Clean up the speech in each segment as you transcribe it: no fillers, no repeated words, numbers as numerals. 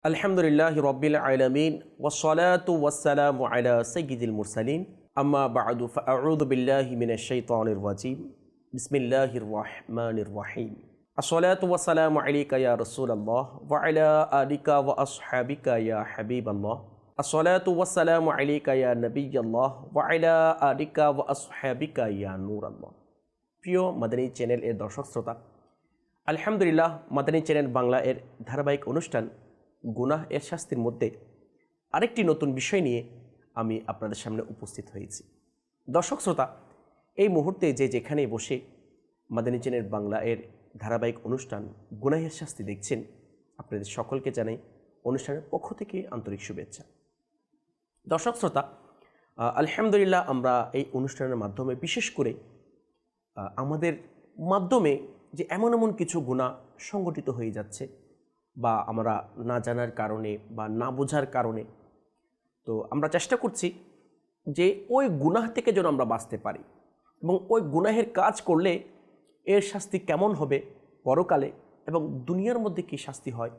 আলহামদুলিল্লাহ রব্বিল আলামিন ওয়াসসালাতু ওয়াসসালামু আলা সাইয়্যিদিল মুরসালিন আম্মা বা'দু ফাআউযু বিল্লাহি মিনাশ শাইতানির রাজীম বিসমিল্লাহির রহমানির রহিম আসসালাতু ওয়াসসালামু আলাইকা ইয়া রাসূলাল্লাহ ওয়া আলা আলিকা ওয়া আসহাবিকা ইয়া হাবিবাল্লাহ আসসালাতু ওয়াসসালামু আলাইকা ইয়া নবিয়াল্লাহ ওয়া আলা আলিকা ওয়া আসহাবিকা ইয়া নূরাল্লাহ। প্রিয় মাদানী চ্যানেল এর দর্শক শ্রোতা, আলহামদুলিল্লাহ মাদানী চ্যানেল বাংলা এর ধারাবাহিক অনুষ্ঠান গুনাহ এর শাস্তির মধ্যে আরেকটি নতুন বিষয় নিয়ে আমি আপনাদের সামনে উপস্থিত হয়েছি। দর্শক শ্রোতা, এই মুহূর্তে যে যেখানে বসে মাদানী চ্যানেল বাংলা এর ধারাবাহিক অনুষ্ঠান গুনাহের শাস্তি দেখছেন, আপনাদের সকলকে জানাই অনুষ্ঠানের পক্ষ থেকে আন্তরিক শুভেচ্ছা। দর্শক শ্রোতা, আলহামদুলিল্লাহ আমরা এই অনুষ্ঠানের মাধ্যমে বিশেষ করে আমাদের মাধ্যমে যে এমন এমন কিছু গুনাহ সংগঠিত হয়ে যাচ্ছে বা আমরা না জানার কারণে বা না বোঝার কারণে, তো আমরা চেষ্টা করছি যে ওই গুনাহ থেকে যেন আমরা বাঁচতে পারি এবং ওই গুনাহের কাজ করলে এর শাস্তি কেমন হবে পরকালে এবং দুনিয়ার মধ্যে কী শাস্তি হয়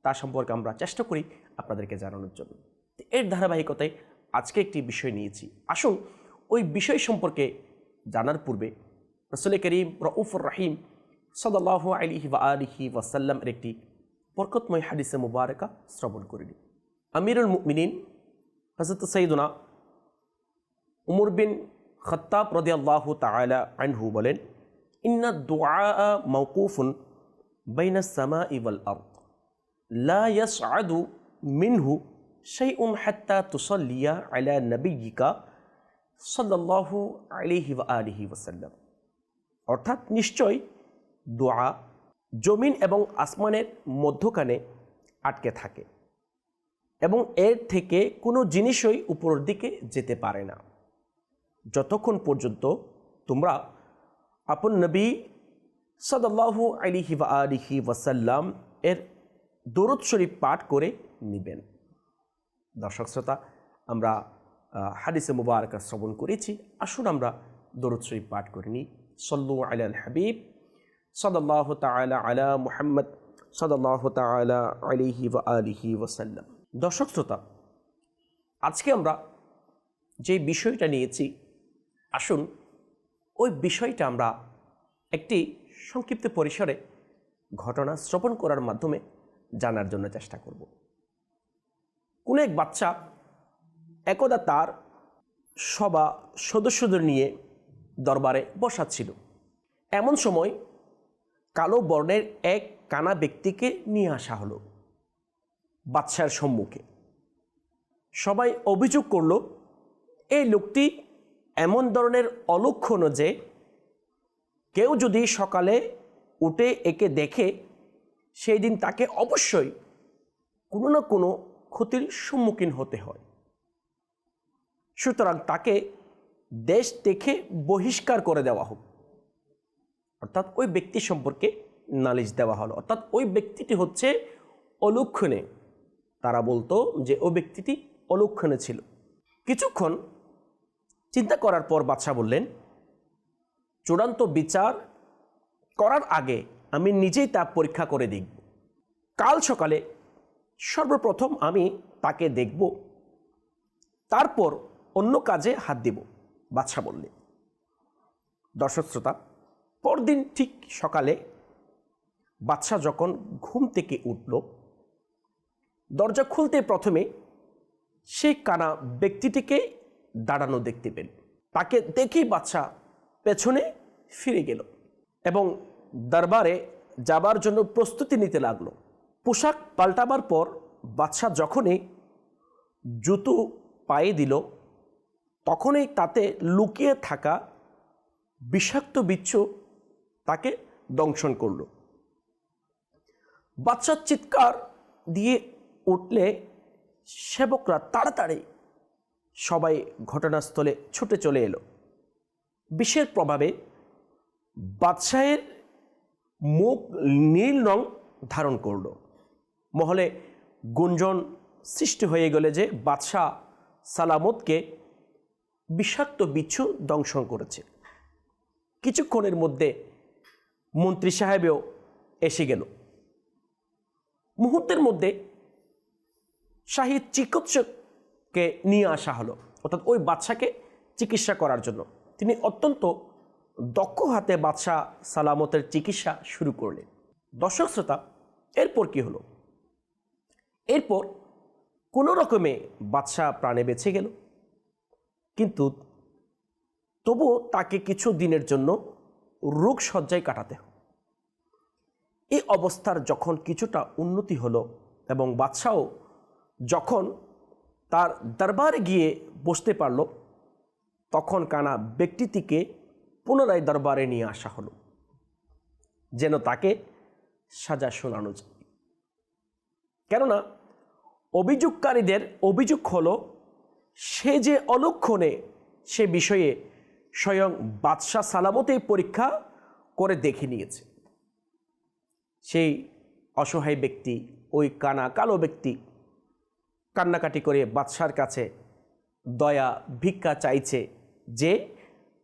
তা সম্পর্কে আমরা চেষ্টা করি আপনাদেরকে জানানোর জন্য। এর ধারাবাহিকতায় আজকে একটি বিষয় নিয়েছি। আসুন ওই বিষয় সম্পর্কে জানার পূর্বে রাসূল করিম রউফুর রহিম সাল্লাল্লাহু আলাইহি ওয়া আলিহি ওয়াসাল্লাম এর একটি বরকতময় হাদিসে মুবারকা শ্রবণ করিনি। আমিরুল মুমিনিন হযরত সাইয়্যিদুনা উমর বিন খাত্তাব রাদিয়াল্লাহু তাআলা আনহু বলেন, ইন্না দুআ মাওকুফুন বাইনাস সামাই ওয়াল আরদ লা ইয়াসআদু মিনহু শাইউন হাত্তা তুসাল্লিয়া আলা নাবিয়্যিকা সাল্লাল্লাহু আলাইহি ওয়া আলিহি ওয়াসাল্লাম। অর্থাৎ নিশ্চয় দোয়া জমিন এবং আসমানের মধ্যখানে আটকে থাকে এবং এর থেকে কোনো জিনিসই উপরের দিকে যেতে পারে না যতক্ষণ পর্যন্ত তোমরা আপন নবী সাল্লাল্লাহু আলাইহি ওয়া আলিহি ওয়াসাল্লাম এর দরুদ শরীফ পাঠ করে নেবেন। দর্শক শ্রোতা, আমরা হাদিসে মুবারকা শ্রবণ করেছি, আসুন আমরা দরুদ শরীফ পাঠ করে নিই। সল্লু আলাল হাবিব সাল্লাল্লাহু তাআলা আলা মুহাম্মদ সাল্লাল্লাহু তাআলা আলাইহি ওয়া আলিহি ওয়াসাল্লাম। দর্শক শ্রোতা, আজকে আমরা যে বিষয়টা নিয়েছি, আসুন ওই বিষয়টা আমরা একটি সংক্ষিপ্ত পরিসরে ঘটনা শ্রবণ করার মাধ্যমে জানার জন্য চেষ্টা করব। কোনো এক বাচ্চা একদা তার সভা সদস্যদের নিয়ে দরবারে বসাচ্ছিল। এমন সময় কালো বর্ণের এক কানা ব্যক্তিকে নিয়ে আসা হলো বাদশার সম্মুখে। সবাই অভিযোগ করল, এই লোকটি এমন ধরনের অলক্ষণ যে কেউ যদি সকালে উঠে একে দেখে সেই দিন তাকে অবশ্যই কোনো না কোনো ক্ষতির সম্মুখীন হতে হয়। সুতরাং তাকে দেশ থেকে বহিষ্কার করে দেওয়া হোক। অর্থাৎ ওই ব্যক্তি সম্পর্কে নালিশ দেওয়া হলো। অর্থাৎ ওই ব্যক্তিটি হচ্ছে অলক্ষণে। তারা বলতো যে ওই ব্যক্তিটি অলক্ষণে ছিল। কিছুক্ষণ চিন্তা করার পর বাদশা বললেন, চূড়ান্ত বিচার করার আগে আমি নিজেই তা পরীক্ষা করে দেখব। কাল সকালে সর্বপ্রথম আমি তাকে দেখব, তারপর অন্য কাজে হাত দেব, বাদশা বললেন। দর্শক শ্রোতা, পরদিন ঠিক সকালে বাদশা যখন ঘুম থেকে উঠল, দরজা খুলতে প্রথমে সেই কানা ব্যক্তিটিকে দাঁড়ানো দেখতে পেল। তাকে দেখেই বাদশা পেছনে ফিরে গেল এবং দরবারে যাবার জন্য প্রস্তুতি নিতে লাগলো। পোশাক পাল্টাবার পর বাদশা যখনই জুতো পায়ে দিল, তখনই তাতে লুকিয়ে থাকা বিষাক্ত বিচ্ছু তাকে দংশন করল। বাদশার চিৎকার দিয়ে উঠলে সেবকরা তাড়াতাড়ি সবাই ঘটনাস্থলে ছুটে চলে এলো। বিষের প্রভাবে বাদশাহের মুখ নীল রং ধারণ করল। মহলে গুঞ্জন সৃষ্টি হয়ে গেল যে বাদশাহ সালামতকে বিষাক্ত বিচ্ছু দংশন করেছে। কিছুক্ষণের মধ্যে মন্ত্রী সাহেবেও এসে গেল। মুহূর্তের মধ্যে শাহী চিকিৎসককে নিয়ে আসা হলো, অর্থাৎ ওই বাদশাকে চিকিৎসা করার জন্য। তিনি অত্যন্ত দক্ষ হাতে বাদশাহ সালামতের চিকিৎসা শুরু করলেন। দর্শক শ্রোতা, এরপর কি হলো? এরপর কোনো রকমে বাদশাহ প্রাণে বেঁচে গেল, কিন্তু তবুও তাকে কিছু দিনের জন্য রোগ শয্যায় কাটাতে হয়। এই অবস্থার যখন কিছুটা উন্নতি হলো এবং বাদশাহও যখন তার দরবারে গিয়ে বসতে পারল, তখন কানা ব্যক্তিটিকে পুনরায় দরবারে নিয়ে আসা হলো, যেন তাকে সাজা শোনানো যায়। কেননা অভিযোগকারীদের অভিযোগ হলো, সে যে অলক্ষণে সে বিষয়ে স্বয়ং বাদশাহ সালামতেই পরীক্ষা করে দেখে নিয়েছে। সেই অসহায় ব্যক্তি, ওই কালো ব্যক্তি কান্নাকাটি করে বাদশার কাছে দয়া ভিক্ষা চাইছে যে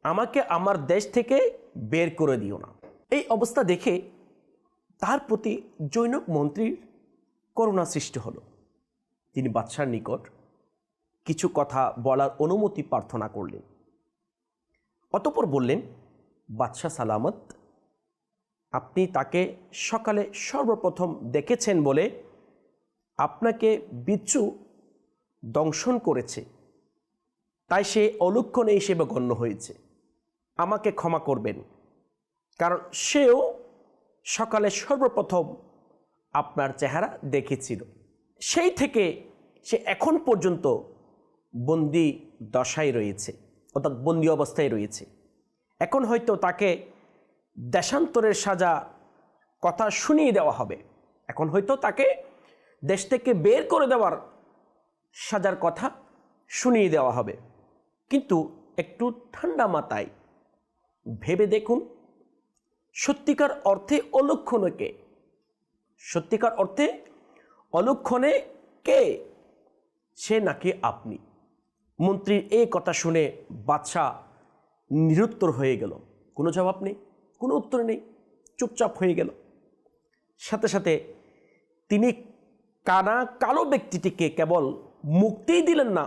আমাকে আমার দেশ থেকে বের করে দিও না। এই অবস্থা দেখে তার প্রতি জনৈক মন্ত্রীর করুণা সৃষ্টি হলো। তিনি বাদশার নিকট কিছু কথা বলার অনুমতি প্রার্থনা করলেন। অতঃপর বললেন, বাদশাহ সালামত, আপনি তাকে সকালে সর্বপ্রথম দেখেছেন বলে আপনাকে বিচ্ছু দংশন করেছে, তাই সে অলক্ষণে হিসেবে গণ্য হয়েছে। আমাকে ক্ষমা করবেন, কারণ সেও সকালে সর্বপ্রথম আপনার চেহারা দেখেছিল। সেই থেকে সে এখন পর্যন্ত বন্দি দশায় রয়েছে, অর্থাৎ বন্দি অবস্থায় রয়েছে। এখন হয়তো তাকে দেশান্তরের সাজা কথা শুনিয়ে দেওয়া হবে, এখন হয়তো তাকে দেশ থেকে বের করে দেওয়ার সাজার কথা শুনিয়ে দেওয়া হবে। কিন্তু একটু ঠান্ডা মাথায় ভেবে দেখুন, সত্যিকার অর্থে অলক্ষণে কে? সত্যিকার অর্থে অলক্ষণে কে? সে নাকি আপনি? মন্ত্রীর এই কথা শুনে বাদশাহ নিরুত্তর হয়ে গেল। কোনো জবাব নেই, কোনো উত্তর নেই, চুপচাপ হয়ে গেল। সাথে সাথে তিনি কালো ব্যক্তিটিকে কেবল মুক্তিই দিলেন না,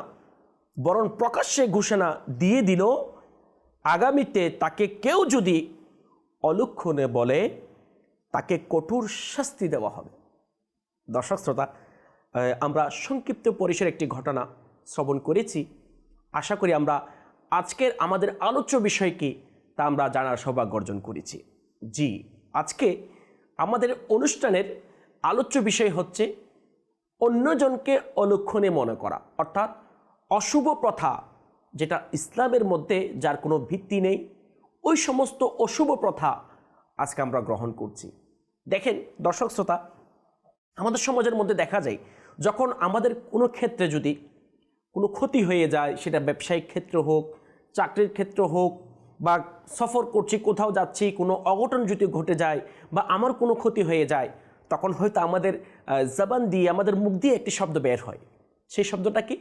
বরং প্রকাশ্যে ঘোষণা দিয়ে দিল, আগামীতে তাকে কেউ যদি অলক্ষণে বলে তাকে কঠোর শাস্তি দেওয়া হবে। দর্শক শ্রোতা, আমরা সংক্ষিপ্ত পরিসরে একটি ঘটনা শ্রবণ করেছি। আশা করি আমরা আজকের আমাদের আলোচ্য বিষয় কি তা আমরা জানার সৌভাগ্য অর্জন করেছি। জি, আজকে আমাদের অনুষ্ঠানের আলোচ্য বিষয় হচ্ছে অন্যজনকে অলক্ষণে মনে করা, অর্থাৎ অশুভ প্রথা, যেটা ইসলামের মধ্যে যার কোনো ভিত্তি নেই, ওই সমস্ত অশুভ প্রথা আজকে আমরা গ্রহণ করছি। দেখেন দর্শক শ্রোতা, আমাদের সমাজের মধ্যে দেখা যায়, যখন আমাদের কোনো ক্ষেত্রে যদি কোনো ক্ষতি হয়ে যায়, সেটা ব্যবসায়িক ক্ষেত্র হোক, চাকরির ক্ষেত্র হোক, বা সফর করছি, কোথাও যাচ্ছি, কোনো অঘটন যদি ঘটে যায় বা আমার কোনো ক্ষতি হয়ে যায়, তখন হয়তো আমাদের জবান দিয়ে, আমাদের মুখ দিয়ে একটি শব্দ বের হয়। সেই শব্দটা কি?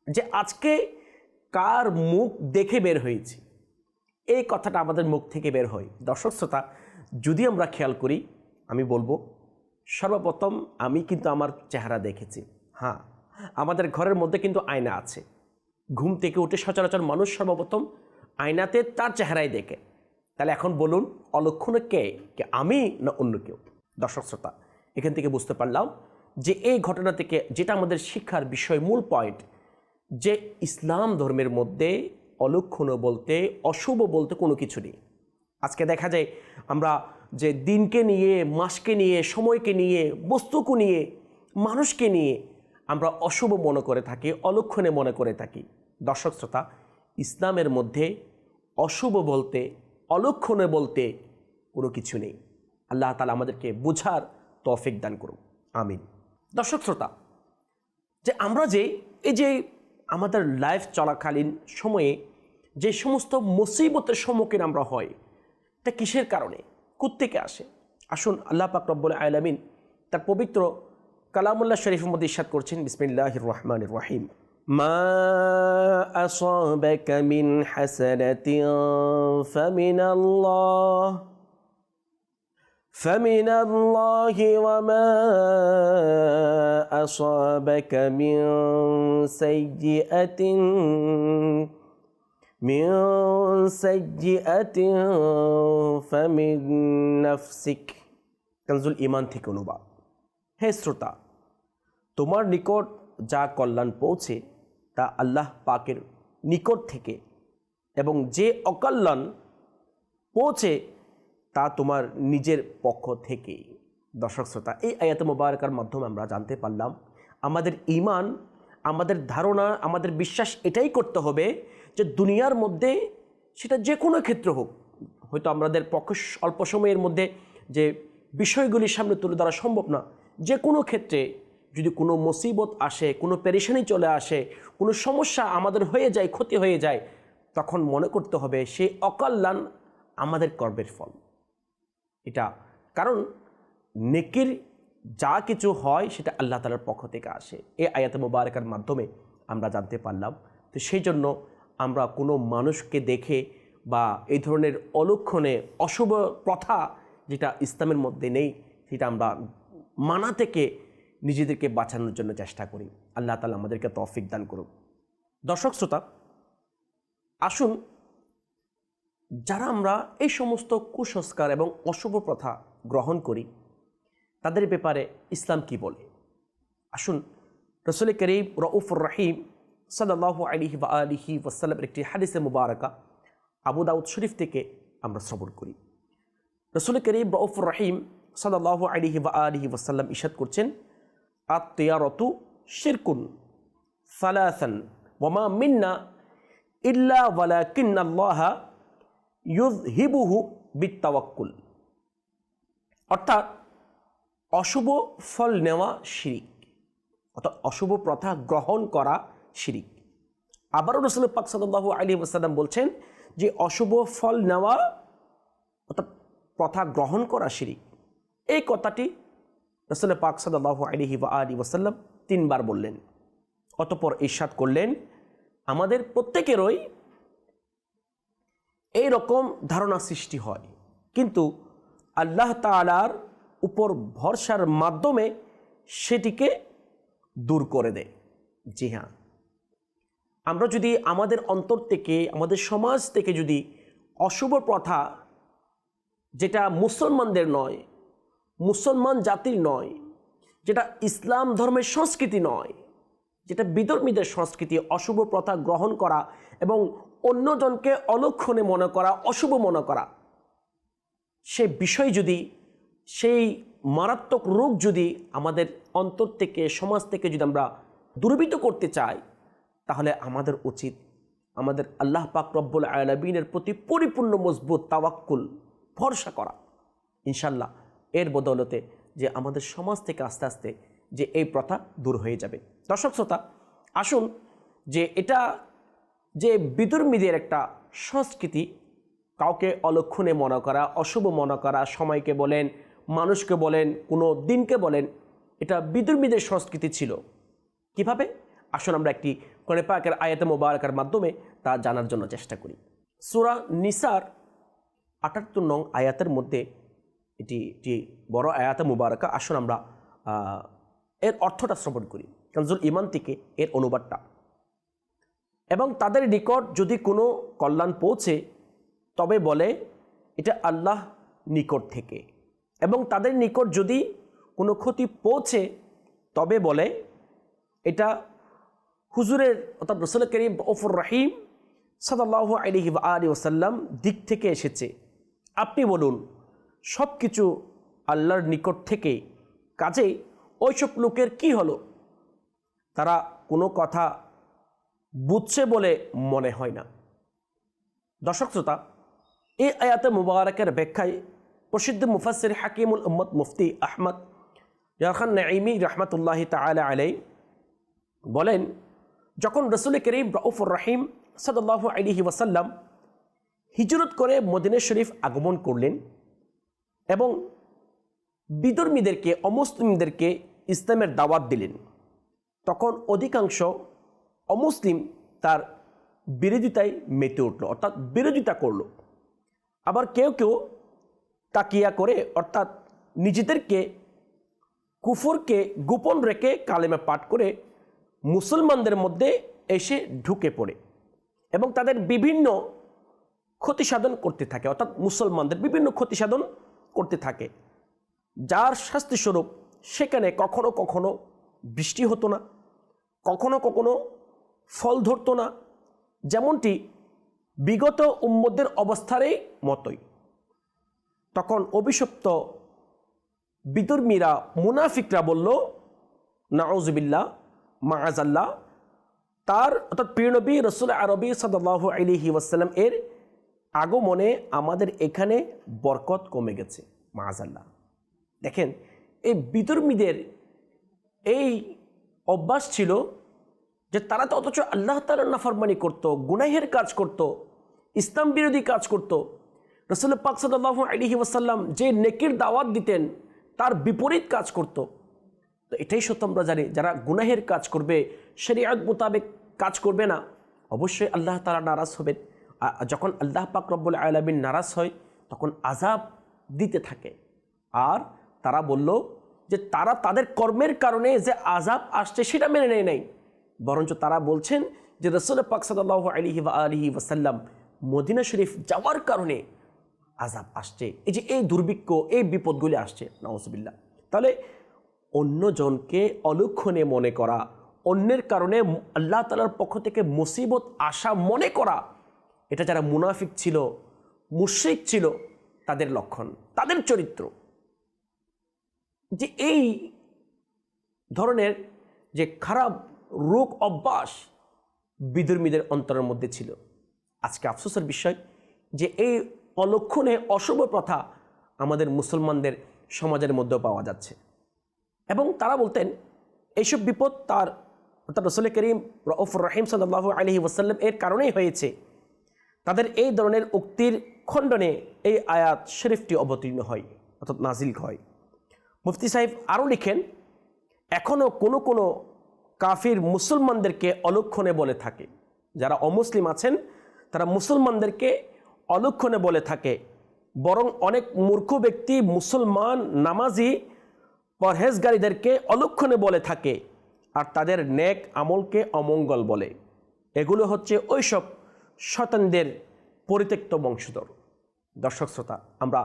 যে আজকে কার মুখ দেখে বের হয়েছি, এই কথাটা আমাদের মুখ থেকে বের হয়। দর্শক শ্রোতা, যদি আমরা খেয়াল করি, আমি বলবো সর্বপ্রথম আমি কিন্তু আমার চেহারা দেখেছি। হ্যাঁ, আমাদের ঘরের মধ্যে কিন্তু আয়না আছে। ঘুম থেকে উঠে সচরাচর মানুষ সর্বপ্রথম আয়নাতে তার চেহারাই দেখে। তাহলে এখন বলুন, অলক্ষণে কে? আমি না অন্য কেউ? দর্শক শ্রোতা, এখান থেকে বুঝতে পারলাম যে এই ঘটনা থেকে যেটা আমাদের শিক্ষার বিষয়, মূল পয়েন্ট, যে ইসলাম ধর্মের মধ্যে অলক্ষণ বলতে, অশুভ বলতে কোনো কিছু নেই। আজকে দেখা যায় আমরা যে দিনকে নিয়ে, মাসকে নিয়ে, সময়কে নিয়ে, বস্তুকে নিয়ে, মানুষকে নিয়ে আমরা অশুভ মনে করে থাকি, অলক্ষণে মনে করে থাকি। দর্শক শ্রোতা, ইসলামের মধ্যে অশুভ বলতে, অলক্ষণে বলতে কোনো কিছু নেই। আল্লাহ তাআলা আমাদেরকে বোঝার তৌফিক দান করুন, আমিন। দর্শক শ্রোতা, যে আমরা যে এই যে আমাদের লাইফ চলাকালীন সময়ে যে সমস্ত মুসিবতের সম্মুখীন আমরা হই, এটা কিসের কারণে, কোত্থেকে আসে? আসুন আল্লাহ পাক রব্বুল আলামিন তার পবিত্র কালামুল্লাহ শরীফের মধ্যে ইরশাদ করছেন, বিসমিল্লাহির রহমানির রহিম, মা আসাবাকা মিন হাসানাতিন ফামিনাল্লাহ فمن الله وما أصابك من سيئة فمن نفسك। কানজুল ঈমান থেকে অনুবাদ। হে শ্রোতা, তোমার নিকট যা কল্যাণ পৌঁছে তা আল্লাহ পাকের নিকট থেকে, এবং যে অকল্যাণ পৌঁছে তা তোমার নিজের পক্ষ থেকে। দর্শক শ্রোতা, এই আয়াতে মুবারাকার মাধ্যমে আমরা জানতে পারলাম আমাদের ঈমান, আমাদের ধারণা, আমাদের বিশ্বাস এটাই করতে হবে যে দুনিয়ার মধ্যে সেটা যে কোনো ক্ষেত্র হোক, হয়তো আমাদের পক্ষে অল্প সময়ের মধ্যে যে বিষয়গুলির সামনে তুলে ধরা সম্ভব না, যে কোনো ক্ষেত্রে যদি কোনো মুসিবত আসে, কোনো পেরেশানি চলে আসে, কোনো সমস্যা আমাদের হয়ে যায়, ক্ষতি হয়ে যায়, তখন মনে করতে হবে সেই অকল্যাণ আমাদের কর্মের ফল। এটা কারণ নেকির যা কিছু হয় সেটা আল্লাহ তাআলার পক্ষ থেকে আসে। এই আয়াতে মুবারাকার মাধ্যমে আমরা জানতে পারলাম। তো সেই জন্য আমরা কোনো মানুষকে দেখে বা এই ধরনের অলক্ষণে অশুভ প্রথা যেটা ইসলামের মধ্যে নেই, সেটা আমরা মানা থেকে নিজেদেরকে বাঁচানোর জন্য চেষ্টা করি। আল্লাহ তাআলা আমাদেরকে তৌফিক দান করুন। দর্শক শ্রোতা, আসুন যারা আমরা এই সমস্ত কুসংস্কার এবং অশুভ প্রথা গ্রহণ করি তাদের ব্যাপারে ইসলাম কি বলে। আসুন রাসূল করিম রউফুর রহিম সাল্লাল্লাহু আলাইহি ওয়া আলিহি ওয়াসাল্লামের একটি হাদিসে মুবারাকা আবু দাউদ শরীফ থেকে আমরা শ্রবণ করি। রাসূল করিম রউফুর রহিম সাল্লাল্লাহু আলাইহি ওয়া আলিহি ওয়াসাল্লাম ইরশাদ করছেন, আত-তিয়ারাতু শিরকুন সালাসান ওয়া মা মিন্না ইল্লা ওয়ালাকিন্নাল্লাহা ইউযহিবুহু বিত্তাওয়াক্কুল। অর্থাৎ অশুভ ফল নেওয়া শিরিক, অর্থাৎ অশুভ প্রথা গ্রহণ করা শিরিক। আবারও রাসূল পাক সাল্লাল্লাহু আলাইহি ওয়াসাল্লাম বলছেন যে অশুভ ফল নেওয়া অর্থাৎ প্রথা গ্রহণ করা শিরিক। এই কথাটি রাসূল পাক সাল্লাল্লাহু আলাইহি ওয়াসাল্লাম 3 বার বললেন। অতঃপর ইরশাদ করলেন, আমাদের প্রত্যেকেরই এই রকম ধারণা সৃষ্টি হয়, কিন্তু আল্লাহ তাআলার উপর ভরসার মাধ্যমে সেটিকে দূর করে দেয়। জি হ্যাঁ, আমরা যদি আমাদের অন্তর থেকে, আমাদের সমাজ থেকে যদি অশুভ প্রথা, যেটা মুসলমানদের নয়, মুসলমান জাতির নয়, যেটা ইসলাম ধর্মের সংস্কৃতি নয়, যেটা বিধর্মীদের সংস্কৃতি, অশুভ প্রথা গ্রহণ করা এবং অন্যজনকে অলক্ষণে মনে করা, অশুভ মনে করা, সে বিষয় যদি, সেই মারাত্মক রোগ যদি আমাদের অন্তর থেকে, সমাজ থেকে যদি আমরা দূরীভূত করতে চাই, তাহলে আমাদের উচিত আমাদের আল্লাহ পাক রব্বুল আলামিনের প্রতি পরিপূর্ণ মজবুত তাওয়াক্কুল, ভরসা করা। ইনশাল্লাহ এর বদৌলতে যে আমাদের সমাজ থেকে আস্তে আস্তে যে এই প্রথা দূর হয়ে যাবে। দর্শক শ্রোতা, আসুন যে এটা যে বিধর্মীদের একটা সংস্কৃতি, কাউকে অলক্ষণে মনে করা, অশুভ মনে করা, সময়কে বলেন, মানুষকে বলেন, কোনো দিনকে বলেন, এটা বিধর্মীদের সংস্কৃতি ছিল। কিভাবে? আসুন আমরা একটি কোরআন পাকের আয়াতে মুবারাকার মাধ্যমে তা জানার জন্য চেষ্টা করি। সূরা নিসার ৭৮ নং আয়াতের মধ্যে এটি একটি বড় আয়াতে মুবারাকা। আসুন আমরা এর অর্থটা শ্রবণ করি, কানজুল ঈমান থেকে এর অনুবাদটা। এবং তাদের নিকট যদি কোনো কল্যাণ পৌঁছে তবে বলে এটা আল্লাহ নিকট থেকে, এবং তাদের নিকট যদি কোনো ক্ষতি পৌঁছে তবে বলে এটা হুজুরের অর্থাৎ রাসূল করিম রউফুর রহিম সাল্লাল্লাহু আলাইহি ওয়াসাল্লাম দিক থেকে এসেছে। আপনি বলুন সব কিছু আল্লাহর নিকট থেকে, কাজেই ওইসব লোকের কি হলো? তারা কোনো কথা বুঝছে বলে মনে হয় না। দর্শক শ্রোতা, এই আয়াতে মুবারাকের ব্যাখ্যায় প্রসিদ্ধ মুফাসসির হাকিমুল উম্মত মুফতি আহমদ ইয়ারখান নাঈমি রাহমাতুল্লাহি তাআলা আলাইহি বলেন, যখন রাসূল করিম রউফুর রহিম সাল্লাল্লাহু আলাইহি ওয়াসাল্লাম হিজরত করে মদিনা শরীফ আগমন করলেন এবং বিধর্মীদেরকে, অমুসলিমদেরকে ইসলামের দাওয়াত দিলেন, তখন অধিকাংশ অমুসলিম তার বিরোধিতায় মেতে উঠল, অর্থাৎ বিরোধিতা করল। আবার কেউ কেউ তাকিয়া করে, অর্থাৎ নিজেদেরকে কুফরকে গোপন রেখে কালেমা পাঠ করে মুসলমানদের মধ্যে এসে ঢুকে পড়ে এবং তাদের বিভিন্ন ক্ষতি সাধন করতে থাকে, অর্থাৎ মুসলমানদের বিভিন্ন ক্ষতি সাধন করতে থাকে, যার শাস্তিস্বরূপ সেখানে কখনো কখনো বৃষ্টি হতো না, কখনো কখনো ফল ধরতো না, যেমনটি বিগত উম্মতদের অবস্থারই মতোই। তখন অভিশপ্ত বিধর্মীরা মুনাফিকরা বলল, নাউজুবিল্লাহ মাআজাল্লাহ, তার অর্থাৎ প্রিয় নবী রাসূল আরবি সাল্লাল্লাহু আলাইহি ওয়াসাল্লাম এর আগমনে আমাদের এখানে বরকত কমে গেছে মাআজাল্লাহ। দেখেন, এই বিধর্মীদের এই অভ্যাস ছিল যে তারা তো অথচ আল্লাহ তাআলার নাফরমানি করত, গুনাহের কাজ করত, ইসলাম বিরোধী কাজ করত। রাসূল পাক সাল্লাল্লাহু আলাইহি ওয়াসাল্লাম যে নেকির দাওয়াত দিতেন তার বিপরীত কাজ করত। তো এটাই সত্য আমরা জানি, যারা গুনাহের কাজ করবে, শরীয়ত মোতাবেক কাজ করবে না, অবশ্যই আল্লাহ তাআলা নারাজ হবেন। যখন আল্লাহ পাক রব্বুল আলামিন নারাজ হয় তখন আযাব দিতে থাকে। আর তারা বলল যে তারা তাদের কর্মের কারণে যে আযাব আসছে সেটা মেনে নেয় নাই, বরঞ্চ তারা বলছেন যে রাসূল পাক সাল্লাল্লাহু আলাইহি ওয়াসাল্লাম মদিনা শরীফ যাওয়ার কারণে আযাব আসছে, এই যে এই দুর্ভিক্ষ, এই বিপদগুলি আসছে, নাউজুবিল্লাহ। তাহলে অন্যজনকে অলক্ষণে মনে করা, অন্যের কারণে আল্লাহ তাআলার পক্ষ থেকে মুসিবত আসা মনে করা, এটা যারা মুনাফিক ছিল, মুশরিক ছিল, তাদের লক্ষণ, তাদের চরিত্র। যে এই ধরনের যে খারাপ রোগ অভ্যাস বিধর্মীদের অন্তরের মধ্যে ছিল। আজকে আফসোসের বিষয় যে এই অলক্ষণে অশুভ প্রথা আমাদের মুসলমানদের সমাজের মধ্যেও পাওয়া যাচ্ছে। এবং তারা বলতেন এইসব বিপদ তার অর্থাৎ রাসূল করিম রউফুর রহিম সাল্লাল্লাহু আলাইহি ওয়াসাল্লাম এর কারণেই হয়েছে। তাদের এই ধরনের উক্তির খণ্ডনে এই আয়াত শরীফটি অবতীর্ণ হয়, অর্থাৎ নাজিল হয়। মুফতি সাহেব আরও লিখেন, এখনও কোনো কোনো কাফির মুসলমানদেরকে অলক্ষণে বলে থাকে, যারা অমুসলিম আছেন তারা মুসলমানদেরকে অলক্ষণে বলে থাকে, বরং অনেক মূর্খ ব্যক্তি মুসলমান নামাজি পরহেজগারীদেরকে অলক্ষণে বলে থাকে আর তাদের নেক আমলকে অমঙ্গল বলে। এগুলো হচ্ছে ওইসব শয়তানদের পরিত্যক্ত বংশধর। দর্শক শ্রোতা, আমরা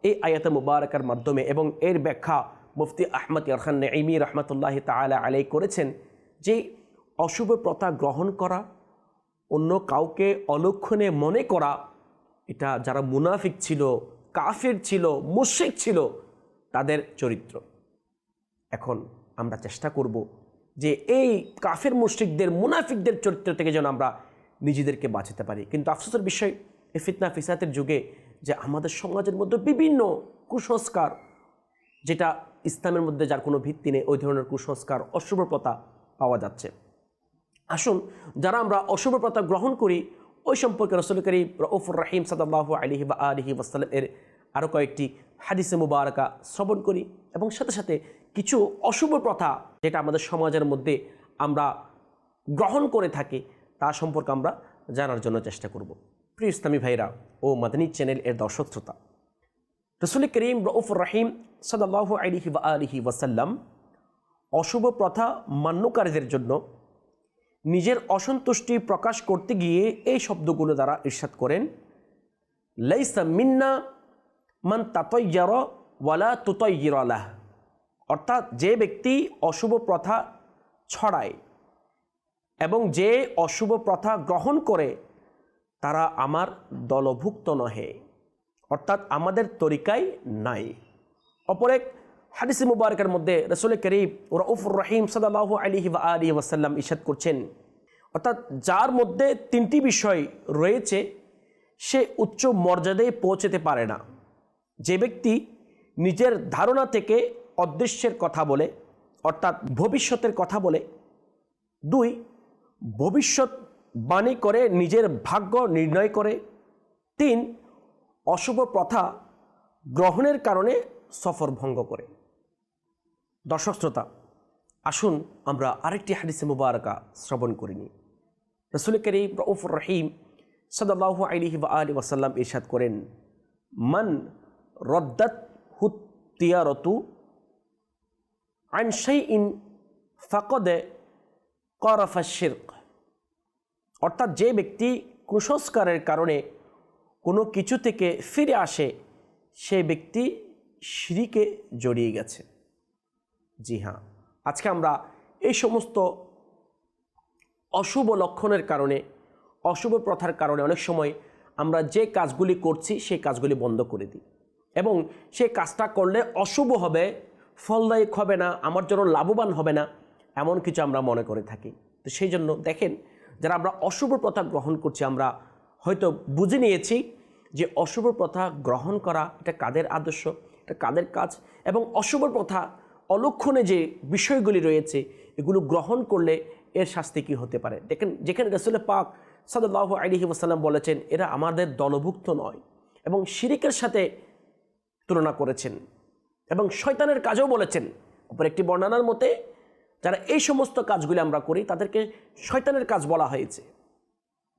এই আয়াতে মুবারাকার মাধ্যমে এবং এর ব্যাখ্যা মুফতি আহমদ ইয়ারখান নাঈমি রহমতুল্লাহি তাআলা আলাইহি করেছেন যে অশুভ প্রথা গ্রহণ করা, অন্য কাউকে অলক্ষণে মনে করা, এটা যারা মুনাফিক ছিল, কাফির ছিল, মুশরিক ছিল, তাদের চরিত্র। এখন আমরা চেষ্টা করব যে এই কাফের মুশরিকদের, মুনাফিকদের চরিত্র থেকে যেন আমরা নিজেদেরকে বাঁচাতে পারি। কিন্তু আফসোসের বিষয় এই ফিতনা ফিসাতের যুগে যে আমাদের সমাজের মধ্যে বিভিন্ন কুসংস্কার, যেটা ইসলামের মধ্যে যার কোনো ভিত্তি নেই, ওই ধরনের কুসংস্কার, অশুভ প্রথা পাওয়া যাচ্ছে। আসুন, যারা আমরা অশুভ প্রথা গ্রহণ করি ওই সম্পর্কে রাসূল করিম রউফুর রহিম সাল্লাল্লাহু আলাইহি ওয়াসাল্লাম এর আরও কয়েকটি হাদিসে মুবারাকা শ্রবণ করি এবং সাথে সাথে কিছু অশুভ প্রথা যেটা আমাদের সমাজের মধ্যে আমরা গ্রহণ করে থাকি তা সম্পর্কে আমরা জানার জন্য চেষ্টা করব। প্রিয় ইসলামী ভাইরা ও মাদানী চ্যানেল এর দর্শক শ্রোতা, রাসূল করিম রউফুর রহিম সাল্লাল্লাহু আলাইহি ওয়াসাল্লাম অশুভ প্রথা মান্যকারীদের জন্য নিজের অসন্তুষ্টি প্রকাশ করতে গিয়ে এই শব্দগুলো দ্বারা ইরশাদ করেন, লাইসা মিন্না মান তাতায়্যারা ওয়ালা তুতায়্যিরা লাহ। অর্থাৎ যে ব্যক্তি অশুভ প্রথা ছড়ায় এবং যে অশুভ প্রথা গ্রহণ করে তারা আমার দলভুক্ত নহে, অর্থাৎ আমাদের তরিকায় নাই। অপর এক হাদিসে মুবারকের মধ্যে রাসূল করিম রউফুর রহিম সাল্লাল্লাহু আলাইহি ওয়াসাল্লাম ইরশাদ করছেন, অর্থাৎ যার মধ্যে তিনটি বিষয় রয়েছে সে উচ্চ মর্যাদায় পৌঁছতে পারে না। যে ব্যক্তি নিজের ধারণা থেকে অদৃশ্যের কথা বলে, অর্থাৎ ভবিষ্যতের কথা বলে। 2, ভবিষ্যৎবাণী করে নিজের ভাগ্য নির্ণয় করে। 3, অশুভ প্রথা গ্রহণের কারণে সফর ভঙ্গ করে। দর্শক শ্রোতা, আসুন আমরা আরেকটি হাদিসে মুবারকা শ্রবণ করিনি। রাসূল করিম রউফুর রহিম সাল্লাল্লাহু আলাইহি ওয়াসাল্লাম ইরশাদ করেন, মান রদ্দাত তিয়ারতু আন শাইইন ফাকাদ কারাফা শিরক, অর্থাৎ যে ব্যক্তি কুসংস্কারের কারণে কোনো কিছু থেকে ফিরে আসে সে ব্যক্তি শিরকে জড়িয়ে গেছে। জি হ্যাঁ, আজকে আমরা এই সমস্ত অশুভ লক্ষণের কারণে, অশুভ প্রথার কারণে অনেক সময় আমরা যে কাজগুলি করছি সেই কাজগুলি বন্ধ করে দিই এবং সেই কাজটা করলে অশুভ হবে, ফলদায়ক হবে না, আমার জন্য লাভবান হবে না, এমন কিছু আমরা মনে করে থাকি। তো সেই জন্য দেখেন, যারা আমরা অশুভ প্রথা গ্রহণ করছি, আমরা হয়তো বুঝে নিয়েছি যে অশুভ প্রথা গ্রহণ করা এটা কাদের আদর্শ, এটা কাদের কাজ, এবং অশুভ প্রথা অলক্ষণে যে বিষয়গুলি রয়েছে এগুলো গ্রহণ করলে এর শাস্তি কী হতে পারে। দেখেন, যেখানে রাসূল পাক সাল্লাল্লাহু আলাইহি ওয়াসাল্লাম বলেছেন এরা আমাদের দলভুক্ত নয় এবং শিরিকের সাথে তুলনা করেছেন এবং শয়তানের কাজও বলেছেন। উপর একটি বর্ণনার মতে যারা এই সমস্ত কাজগুলি আমরা করি তাদেরকে শয়তানের কাজ বলা হয়েছে।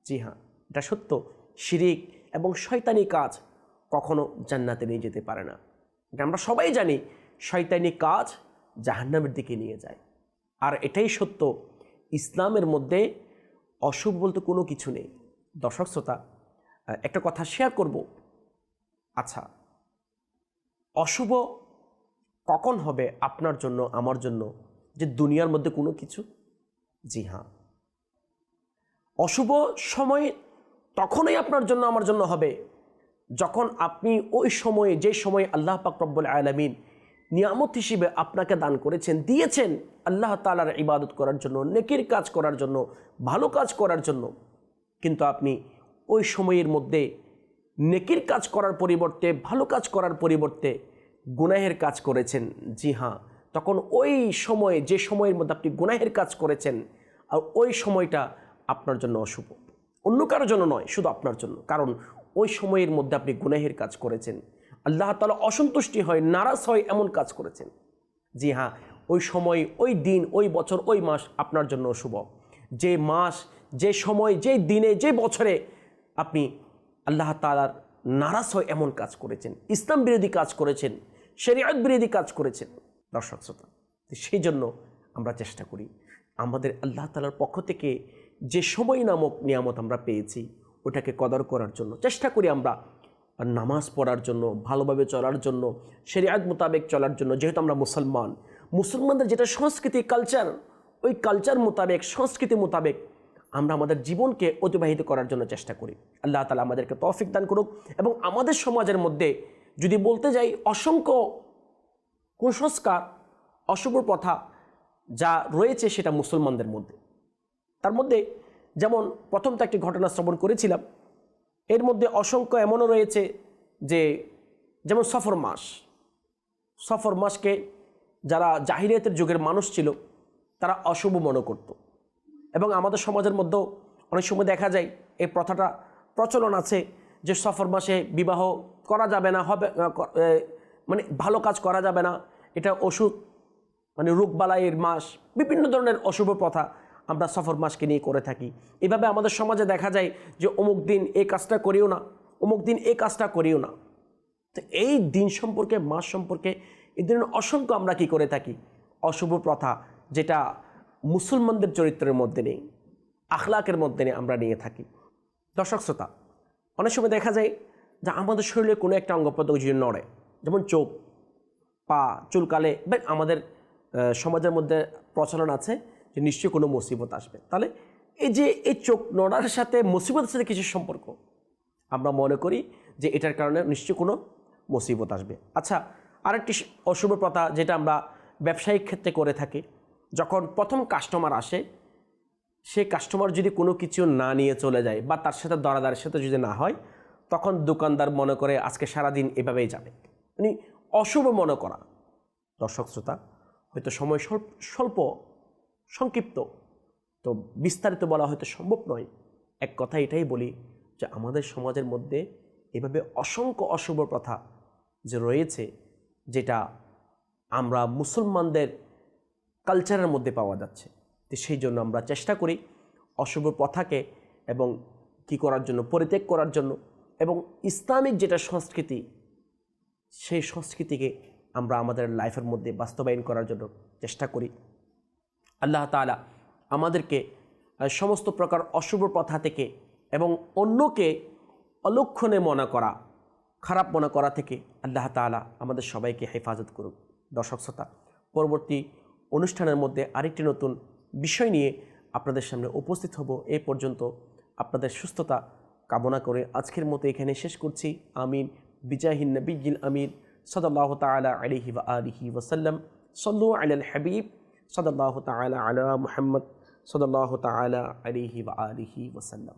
জি হ্যাঁ, এটা সত্য। শিরিক এবং শয়তানি কাজ কখনো জান্নাতে নিয়ে যেতে পারে না। এটা আমরা সবাই জানি, শয়তানি কাজ জাহান্নামের দিকে নিয়ে যায়। আর এটাই সত্য, ইসলামের মধ্যে অশুভ বলতে কোনো কিছু নেই। দর্শক শ্রোতা, একটা কথা শেয়ার করব। আচ্ছা, অশুভ কখন হবে আপনার জন্য, আমার জন্য, যে দুনিয়ার মধ্যে কোনো কিছু? জি হ্যাঁ, অশুভ সময় তখনই আপনার জন্য, আমার জন্য হবে যখন আপনি ওই সময়ে, যে সময়ে আল্লাহ পাক রব্বুল আলামিন নিয়ামত হিসেবে আপনাকে দান করেছেন, দিয়েছেন আল্লাহ তাআলার ইবাদত করার জন্য, নেকির কাজ করার জন্য, ভালো কাজ করার জন্য, কিন্তু আপনি ওই সময়ের মধ্যে নেকির কাজ করার পরিবর্তে, ভালো কাজ করার পরিবর্তে গুনাহের কাজ করেছেন। জি হ্যাঁ, তখন ওই সময়ে, যে সময়ের মধ্যে আপনি গুনাহের কাজ করেছেন, আর ওই সময়টা আপনার জন্য অশুভ, অন্য কারোর জন্য নয়, শুধু আপনার জন্য। কারণ ওই সময়ের মধ্যে আপনি গুনাহের কাজ করেছেন, আল্লাহ তাআলা অসন্তুষ্টি হয়, নারাজ হয়, এমন কাজ করেছেন। জি হ্যাঁ, ওই সময়, ওই দিন, ওই বছর, ওই মাস আপনার জন্য অশুভ। যে মাস, যে সময়, যে দিনে, যে বছরে আপনি আল্লাহ তাআলার নারাজ হয় এমন কাজ করেছেন, ইসলাম বিরোধী কাজ করেছেন, শরীয়ত বিরোধী কাজ করেছেন। দর্শক শ্রোতা, সেই জন্য আমরা চেষ্টা করি আমাদের আল্লাহ তাআলার পক্ষ থেকে যে সময় নামক নিয়ামত আমরা পেয়েছি ওটাকে কদর করার জন্য চেষ্টা করি। আমরা নামাজ পড়ার জন্য, ভালোভাবে চলার জন্য, শরীয়ত মোতাবেক চলার জন্য। যেহেতু আমরা মুসলমান, মুসলমানদের যেটা সংস্কৃতি, কালচার, ওই কালচার মোতাবেক, সংস্কৃতি মোতাবেক আমরা আমাদের জীবনকে অতিবাহিত করার জন্য চেষ্টা করি। আল্লাহ তাআলা আমাদেরকে তৌফিক দান করুক। এবং আমাদের সমাজের মধ্যে যদি বলতে যাই, অসংখ্য কুসংস্কার, অশুভ প্রথা যা রয়েছে সেটা মুসলমানদের মধ্যে। তার মধ্যে যেমন প্রথম তো একটি ঘটনা শ্রবণ করেছিলাম, এর মধ্যে অসংখ্য এমনও রয়েছে যে, যেমন সফর মাসকে যারা জাহিলিয়াতের যুগের মানুষ ছিল তারা অশুভ মনে করত। এবং আমাদের সমাজের মধ্যেও অনেক সময় দেখা যায় এই প্রথাটা প্রচলন আছে যে সফর মাসে বিবাহ করা যাবে না, হবে মানে ভালো কাজ করা যাবে না, এটা অসুখ, মানে রোগবালাইয়ের মাস, বিভিন্ন ধরনের অশুভ প্রথা আমরা সফর মাসকে নিয়ে করে থাকি। এভাবে আমাদের সমাজে দেখা যায় যে অমুক দিন এই কাজটা করিও না, অমুক দিন এই কাজটা করিও না। তো এই দিন সম্পর্কে, মাস সম্পর্কে এই ধরনের অসংখ্য আমরা কি করে থাকি অশুভ প্রথা, যেটা মুসলমানদের চরিত্রের মধ্যে নেই, আখলাকের মধ্যে নেই, আমরা নিয়ে থাকি। দর্শক শ্রোতা, অনেক সময় দেখা যায় যে আমাদের শরীরে কোনো একটা অঙ্গ প্রত্যঙ্গ যদি নড়ে, যেমন চোখ, পা চুলকালে, আমাদের সমাজের মধ্যে প্রচলন আছে যে নিশ্চয়ই কোনো মুসিবত আসবে। তাহলে এই যে এই চোখ নড়ার সাথে মুসিবতের সাথে কিছু সম্পর্ক, আমরা মনে করি যে এটার কারণে নিশ্চয়ই কোনো মুসিবত আসবে। আচ্ছা, আরেকটি অশুভ প্রথা যেটা আমরা ব্যবসায়িক ক্ষেত্রে করে থাকি, যখন প্রথম কাস্টমার আসে, সেই কাস্টমার যদি কোনো কিছু না নিয়ে চলে যায় বা তার সাথে দরাদারের সাথে যদি না হয়, তখন দোকানদার মনে করে আজকে সারাদিন এভাবেই যাবে, মানে অশুভ মনে করা। দর্শক শ্রোতা, হয়তো সময় স্বল্প, সংক্ষিপ্ত, তো বিস্তারিত বলা হয়তো সম্ভব নয়। এক কথা এটাই বলি যে আমাদের সমাজের মধ্যে এভাবে অসংখ্য অশুভ প্রথা যে রয়েছে, যেটা আমরা মুসলমানদের কালচারের মধ্যে পাওয়া যাচ্ছে। তো সেই জন্য আমরা চেষ্টা করি অশুভ প্রথাকে এবং কি করার জন্য, পরিত্যাগ করার জন্য, এবং ইসলামিক যেটা সংস্কৃতি সেই সংস্কৃতিকে আমরা আমাদের লাইফের মধ্যে বাস্তবায়ন করার জন্য চেষ্টা করি। আল্লাহ তাআলা আমাদেরকে সমস্ত প্রকার অশুভ প্রথা থেকে এবং অন্যকে অলক্ষণে মনে করা, খারাপ মনে করা থেকে আল্লাহ তাআলা আমাদের সবাইকে হেফাজত করুক। দর্শক শ্রোতা, পরবর্তী অনুষ্ঠানের মধ্যে আরেকটি নতুন বিষয় নিয়ে আপনাদের সামনে উপস্থিত হব। এ পর্যন্ত আপনাদের সুস্থতা কামনা করে আজকের মতো এখানে শেষ করছি। আমিন বিজাহিন নবিয়্যিল আমিন সাল্লাল্লাহু তাআলা আলাইহি ওয়া আলিহি ওয়া সাল্লাম। সাল্লু আলাল হাবিব সাল্লাল্লাহু তাআলা আলা মুহাম্মদ সাল্লাল্লাহু তাআলা আলাইহি ওয়া আলিহি ওয়া সাল্লাম।